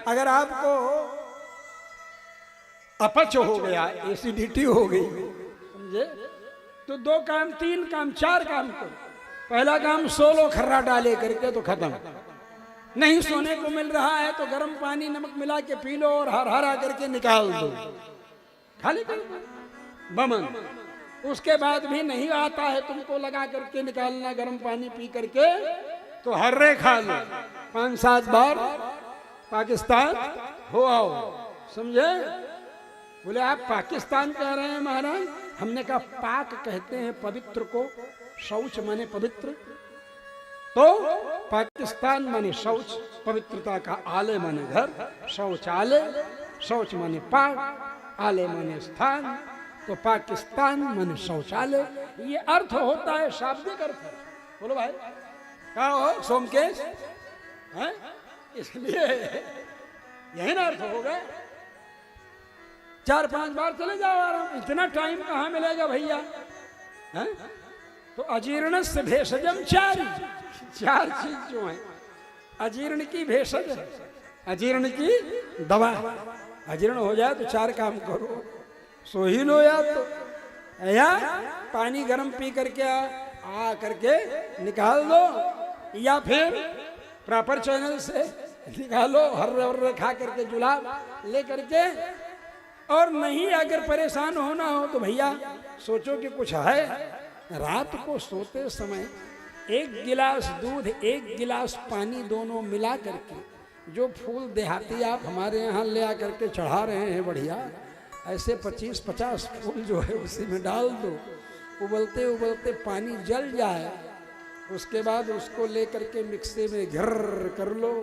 अगर आपको अपच हो गया, एसिडिटी हो गई, समझे, तो 2 काम 3 काम 4 काम करो। पहला काम सो लो खर्रा डाले करके तो खत्म। नहीं सोने को मिल रहा है तो गर्म पानी नमक मिला के पी लो और हर हरा करके निकाल दो, खाली कर दो बमन। उसके बाद भी नहीं आता है तुमको लगा करके निकालना गर्म पानी पी करके, तो हर्रे खा लो 5-7 बार, पाकिस्तान हो आओ, समझे। बोले आप पाकिस्तान कह रहे हैं महाराज? हमने कहा पाक कहते हैं पवित्र को, शौच माने पवित्र, तो पाकिस्तान माने शौच, पवित्रता का आलय माने घर, शौचालय, शौच माने पाक, आलय माने स्थान, तो पाकिस्तान माने शौचालय। ये अर्थ होता है, शाब्दिक अर्थ है। बोलो भाई क्या हो सोमकेश है? इसलिए यही ना अर्थ होगा। 4-5 बार चले जाओ आराम, इतना टाइम कहाँ मिलेगा भैया है? तो अजीर्ण से भेषजम 4 चीज जो है, अजीर्ण की भेषज है, अजीर्ण की दवा। अजीर्ण हो जाए तो 4 काम करो, सो ही लो या तो, या पानी गर्म पी करके आ करके निकाल दो, या फिर प्रॉपर चैनल से निकालो, हर्रे खा करके जुलाब ले करके। और नहीं अगर परेशान होना हो तो भैया सोचो कि कुछ है, रात को सोते समय 1 गिलास दूध 1 गिलास पानी दोनों मिला करके, जो फूल देहाती आप हमारे यहाँ ले आकर के चढ़ा रहे हैं बढ़िया, ऐसे 25-50 फूल जो है उसी में डाल दो, उबलते उबलते पानी जल जाए, उसके बाद उसको ले करके मिक्सी में घिर कर लो,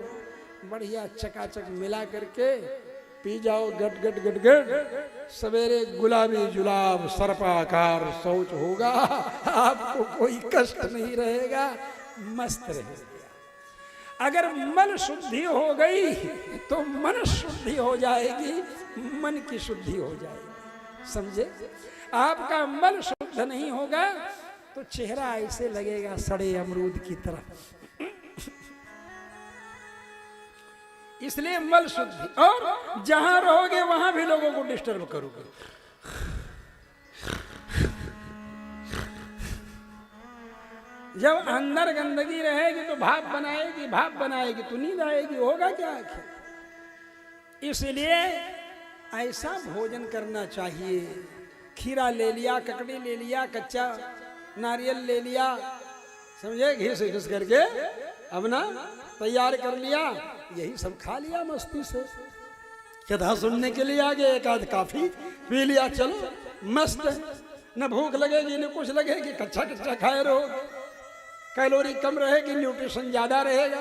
बढ़िया चकाचक मिला करके पी जाओ, गट गट गट गट। सवेरे गुलाबी जुलाब सर्पाकार शौच होगा, आपको कोई कष्ट नहीं रहेगा, मस्त रहेगा। अगर मन शुद्धि हो गई तो मन शुद्धि हो जाएगी, मन की शुद्धि हो जाएगी, समझे। आपका मन शुद्ध नहीं होगा तो चेहरा ऐसे लगेगा सड़े अमरूद की तरह। इसलिए मल शुद्धि, और जहां रहोगे वहां भी लोगों को डिस्टर्ब करोगे। जब अंदर गंदगी रहेगी तो भाप बनाएगी, भाप बनाएगी तो नींद आएगी, होगा क्या आखिर। इसलिए ऐसा भोजन करना चाहिए। खीरा ले लिया, ककड़ी ले लिया, कच्चा नारियल ले लिया, समझे, घिस करके अपना तैयार कर लिया, यही सब खा लिया मस्ती से। कथा सुनने के लिए आगे 1 आध काफी पी लिया, चलो मस्त, न भूख लगेगी न कुछ लगेगी, कच्चा कच्चा खाए रहो, कैलोरी कम रहेगी, न्यूट्रिशन ज्यादा रहेगा,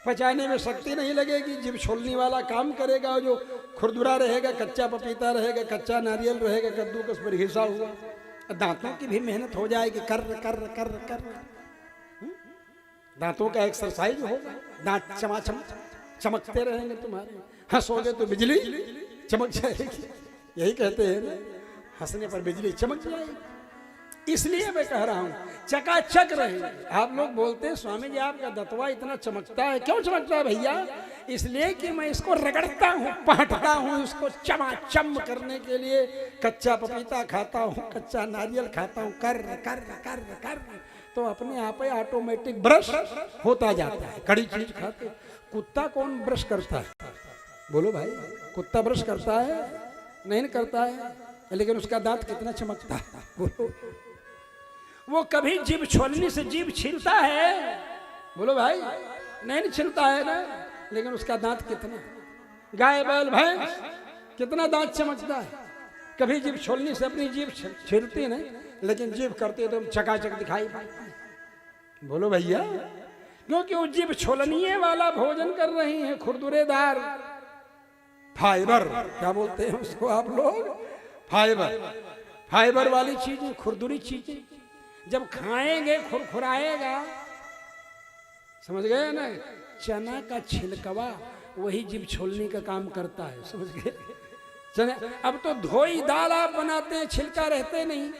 पचाने में शक्ति नहीं लगेगी, जीभ छोलने वाला काम करेगा, जो खुरदुरा रहेगा, कच्चा पपीता रहेगा, कच्चा नारियल रहेगा, कद्दूकस पर घिसा हुआ, दांतों की भी मेहनत हो जाएगी, कर कर कर कर, दांतों का एक्सरसाइज होगा, दांत चमाचम चमकते रहेंगे तुम्हारे, हंसोगे तो बिजली चमक जाएगी, यही कहते हैं ना, हंसने पर बिजली चमक जाएगी। इसलिए मैं कह रहा हूं चकाचक रहे। आप लोग बोलते हैं स्वामी जी आपका दतवा इतना चमकता है, क्यों चमकता है भैया? इसलिए कि मैं इसको रगड़ता हूँ, पहटता हूँ, इसको चमाचम करने के लिए कच्चा पपीता खाता हूँ, कच्चा नारियल खाता हूँ, कर कर कर कर, तो अपने आप ही ऑटोमेटिक ब्रश होता जाता है। कड़ी चीज खाते, कुत्ता कौन ब्रश करता है? बोलो भाई, कुत्ता ब्रश करता है? नहीं करता है, लेकिन उसका दांत कितना चमकता है, बोलो। वो कभी जीभ छोलनी से जीभ छीलता है? बोलो भाई, नहीं छीलता है ना, लेकिन उसका दांत कितना, गाय बैल भैंस कितना दांत चमकता है। कभी जीभ छोलनी से अपनी जीभ छीलती नहीं, लेकिन जीभ करते तो चकाचक दिखाई पाती है। बोलो भैया, क्योंकि वो जीभ छोलनीय वाला भोजन कर रही है, खुरदुरेदार फाइबर, क्या बोलते हैं उसको आप लोग, फाइबर, फाइबर वाली चीजें, खुरदुरी चीजें जब खाएंगे खुरखुराएगा, समझ गए ना। चना का छिलकवा वही जीभ छोलने का काम करता है, समझ गए। चना, अब तो धोई दाल आप बनाते हैं, छिलका रहते नहीं।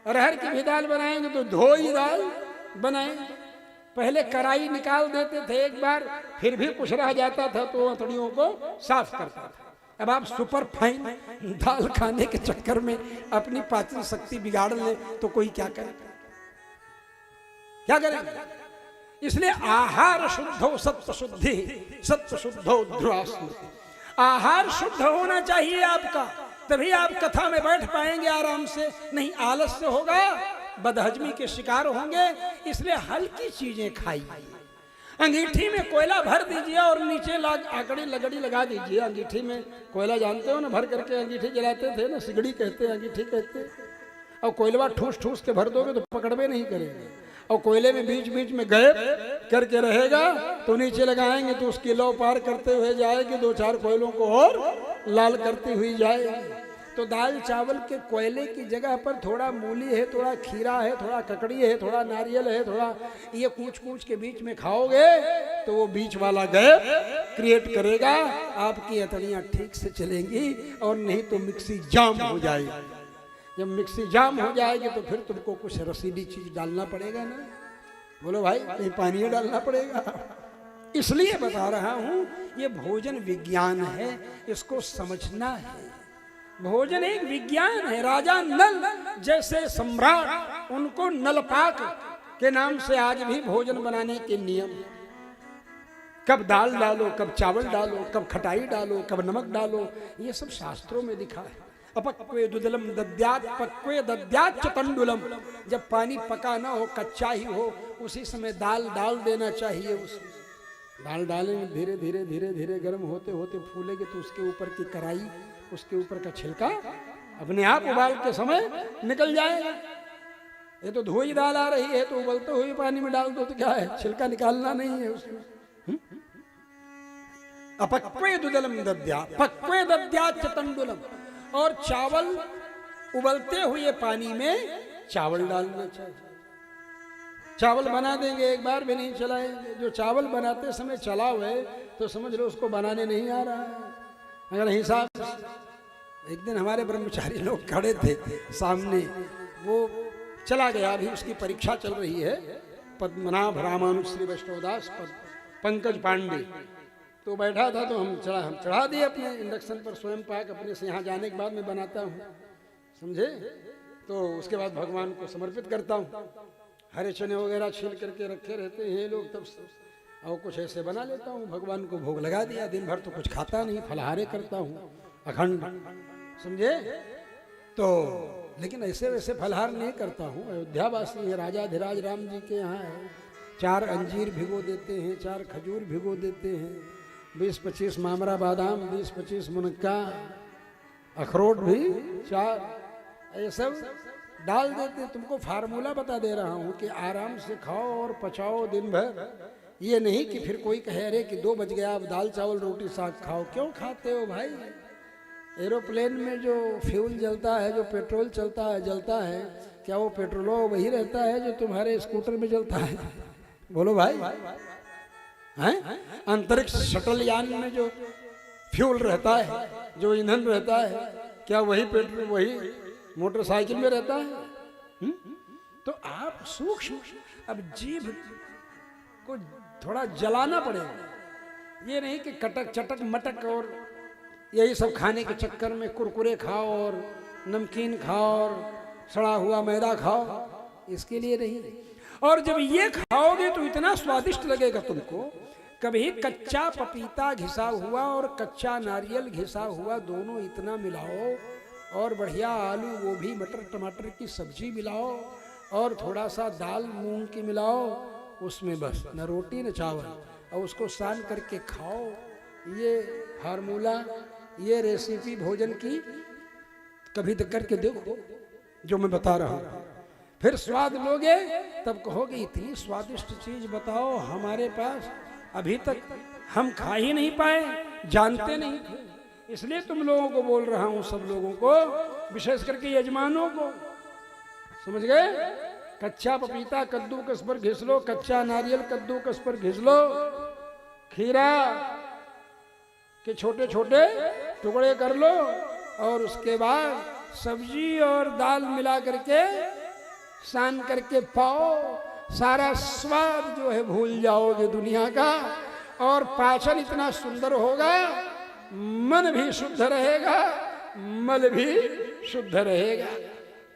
अरहर की भी दाल बनाएंगे तो धोई दाल बनाएंगे, पहले कढ़ाई निकाल देते थे एक बार, फिर भी कुछ रह जाता था तो अतड़ियों को साफ करता था। अब आप सुपर फाइन दाल खाने के चक्कर में अपनी पाचन शक्ति बिगाड़ ले तो कोई क्या करे, क्या करेगा? इसलिए आहार शुद्धो सत्व शुद्धि, सत्व शुद्धो ध्रुवा स्मृति। आहार शुद्ध होना चाहिए आपका, तभी आप कथा में बैठ पाएंगे आराम से, नहीं आलस्य होगा, बदहजमी के शिकार होंगे। इसलिए हल्की चीजें खाइए। अंगीठी में कोयला भर दीजिए और नीचे आकड़ी लगड़ी लगा दीजिए। अंगीठी में कोयला जानते हो ना, भर करके अंगीठी जलाते थे ना, सिगड़ी कहते हैं, अंगीठी कहते हैं। और कोयलवा ठूस ठूस के भर दोगे तो पकड़वे नहीं करेगा, और कोयले में बीच बीच में गैप करके रहेगा तो नीचे लगाएंगे तो उसकी लौ पार करते हुए जाएगी, 2-4 कोयलों को और लाल करती हुई जाएगी। तो दाल चावल के कोयले की जगह पर थोड़ा मूली है, थोड़ा खीरा है, थोड़ा ककड़ी है, थोड़ा नारियल है, थोड़ा ये कूच कूच के बीच में खाओगे तो वो बीच वाला गैप क्रिएट करेगा, आपकी अतड़ियाँ ठीक से चलेंगी। और नहीं तो मिक्सी जाम हो जाएगी। जब मिक्सी जाम हो जाएगी तो फिर तुमको कुछ रसीली चीज डालना पड़ेगा ना, बोलो भाई, नहीं पानी डालना पड़ेगा। इसलिए बता रहा हूं, ये भोजन विज्ञान है, इसको समझना है। भोजन एक विज्ञान है। राजा नल जैसे सम्राट, उनको नलपाक के नाम से आज भी भोजन बनाने के नियम। कब दाल डालो, कब चावल डालो, कब खटाई डालो, कब नमक डालो, ये सब शास्त्रों में लिखा है। अपक्वे दुदलम दद्यात् पक्वे दद्यात् च तंडुलम। जब पानी पका ना हो, कच्चा ही हो, उसी समय दाल डाल देना चाहिए। उसमें दाल डालेंगे, धीरे धीरे धीरे धीरे गर्म होते होते फूलेगी तो उसके ऊपर की कढ़ाई, उसके ऊपर का छिलका अपने आप उबाल के समय निकल जाएगा। ये तो धोई दाल आ रही है तो उबलते हुए पानी में डाल दो तो क्या है, छिलका निकालना नहीं है उसमें। अपक्वे दुदलम दद्यात् पक्वे दद्यात् च तंडुलम। और चावल उबलते हुए पानी में चावल डालना चाहिए। चावल बना देंगे, एक बार भी नहीं चलाएंगे। जो चावल बनाते समय चला हुए तो समझ लो उसको बनाने नहीं आ रहा है। अगर हिसाब, एक दिन हमारे ब्रह्मचारी लोग खड़े थे सामने, वो चला गया, अभी उसकी परीक्षा चल रही है, पद्मनाभ रामानुज श्री वैष्णवदास पंकज पांडे। तो बैठा था तो हम चढ़ा दिए अपने इंडक्शन पर स्वयं पाक, अपने से यहाँ जाने के बाद मैं बनाता हूँ, समझे। तो उसके बाद भगवान को समर्पित करता हूँ। हरे चने वगैरह छील करके रखे रहते हैं लोग, तब और कुछ ऐसे बना लेता हूँ, भगवान को भोग लगा दिया। दिन भर तो कुछ खाता नहीं, फलहारे करता हूँ अखंड, समझे। तो लेकिन ऐसे वैसे फलहार नहीं करता हूँ। अयोध्यावासी है, राजाधिराज राम जी के यहाँ है, 4 अंजीर भिगो देते हैं, 4 खजूर भिगो देते हैं, 20-25 मामरा बादाम, 20-25 मुनक्का, अखरोट भी 4, ये सब डाल देते। तुमको फार्मूला बता दे रहा हूँ कि आराम से खाओ और पचाओ दिन भर। ये नहीं कि फिर कोई कहे अरे कि 2 बज गया अब दाल चावल रोटी साग खाओ। क्यों खाते हो भाई? एरोप्लेन में जो फ्यूल जलता है, जो पेट्रोल जलता है, क्या वो पेट्रोलो वही रहता है जो तुम्हारे स्कूटर में जलता है? बोलो भाई, हैं? अंतरिक्ष शटल यान में जो फ्यूल रहता है, जो ईंधन रहता है, क्या वही पेट्रोल वही मोटरसाइकिल में रहता है? तो आप सूक्ष्म, अब जीभ को थोड़ा जलाना पड़ेगा। ये नहीं कि कटक चटक मटक और यही सब खाने के चक्कर में कुरकुरे खाओ और नमकीन खाओ और सड़ा हुआ मैदा खाओ, इसके लिए नहीं। और जब ये खाओगे तो इतना स्वादिष्ट लगेगा तुमको। कभी कच्चा पपीता घिसा हुआ और कच्चा नारियल घिसा हुआ दोनों इतना मिलाओ, और बढ़िया आलू गोभी मटर टमाटर की सब्जी मिलाओ, और थोड़ा सा दाल मूंग की मिलाओ, उसमें बस न रोटी न चावल, और उसको सान करके खाओ। ये फार्मूला, ये रेसिपी भोजन की कभी तक करके देखो जो मैं बता रहा हूँ। फिर स्वाद लोगे तब कहोगे इतनी स्वादिष्ट चीज बताओ, हमारे पास अभी तक हम खा ही नहीं पाए, जानते नहीं थे। इसलिए तुम लोगों को बोल रहा हूं, सब लोगों को, विशेष करके यजमानों को, समझ गए। कच्चा पपीता कद्दूकस पर घिस लो, कच्चा नारियल कद्दूकस पर घिस लो, खीरा के छोटे छोटे टुकड़े कर लो, और उसके बाद सब्जी और दाल मिला करके सान करके पाओ। सारा स्वाद जो है भूल जाओगे दुनिया का, और पाचन इतना सुंदर होगा, मन भी शुद्ध रहेगा, मल भी शुद्ध रहेगा।